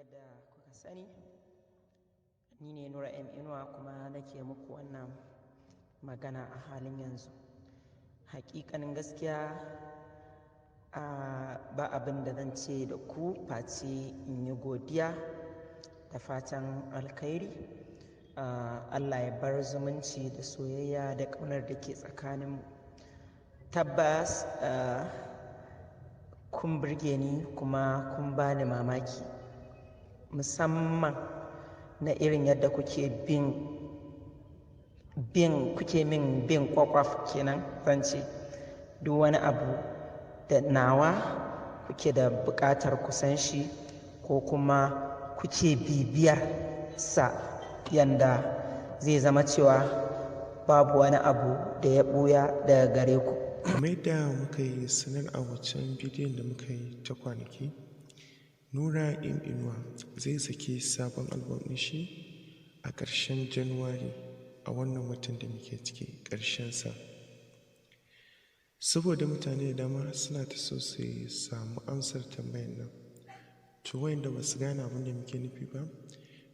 yadda kuka sani, ni ne Nura inuwa kuma nake muku wannan magana a halin yanzu. Hakikanin gaskiya ba abin da zan ce da ku face in yi godiya da fatan alkhairi. Allah ya bar zumunci da soyayya da ƙaunar da ke tsakaninmu. Tabbas kun burge ni kuma kun bani mamaki, musamman na irin yadda kuke min bin kwakwaf kenan zan ce. Duk wani abu da nawa kuke da buƙatar kusan shi ko kuma kuke bibiyar sa yanda zai zama cewa babu wani abu da ya ɓuya daga gare ku. Kamar yadda muka yi sanar a wancan bidiyon da muka yi ta kwanaki, Nura inuwa zai saki sabon album ɗin shi a ƙarshen Januwari, a wannan watan da muke ciki ƙarshensa. Saboda mutane da dama suna ta so su samu amsar tambayar nan, to wayanda ba su gane abin da muke nufi ba,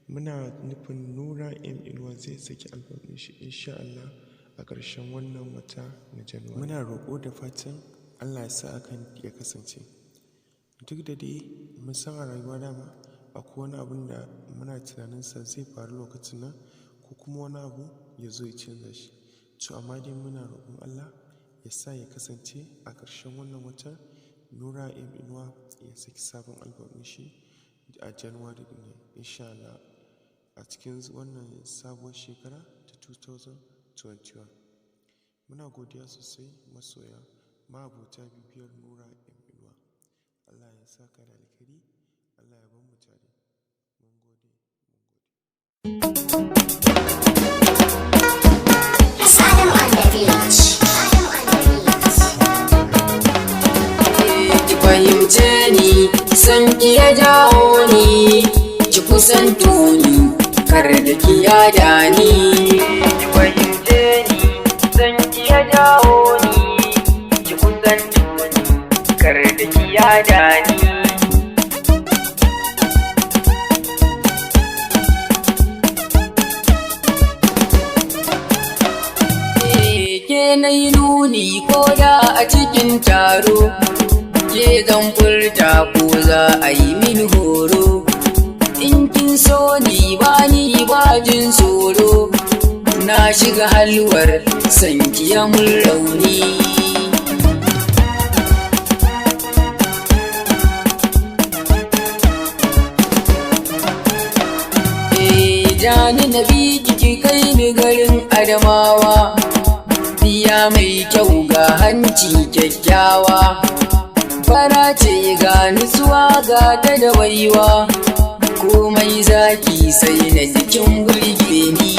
muna nufin Nura inuwa zai saki album ɗin shi insha Allah a ƙarshen wannan wata na Januwari. Muna roƙo da fatan Allah ya sa hakan ya kasance. Duk da dai mun san a rayuwa dama akwai wani abun da muna tunaninsa zai faru lokacin nan, ko kuma wani abu ya zo ya canza shi. To amma dai muna roƙon Allah ya sa ya kasance a ƙarshen wannan wata Nura inuwa ya saki sabon album ɗin shi a Januwari ɗin insha Allah, a cikin wannan sabuwar shekara ta 2021. Muna godiya sosai masoya, ma'abota bibiyar Nura inuwa. Allah ya saka da alkhairi, Allah ya bar mu tare. Mun gode. Ki fahimce ni, san ki ya jawo ni, ki kusanto ni, kar da ki yada ni. Ki fahimce ni, san ki ya jawo ni, ki kusanto ni, kar da ki yada ni. Ke na yi nuni ko da a cikin taro, ke zan furta ko za a yi min horo. In kin so ni ba jin tsoro, na shiga halwar sankiya mun rauni. Jani na bi ki kai ni garin Adamawa, biya mai kyau ga hanci kyakkyawa, fara ce ga nutsuwa ga ta da baiwa, komai zaki sai na jikin burge ni.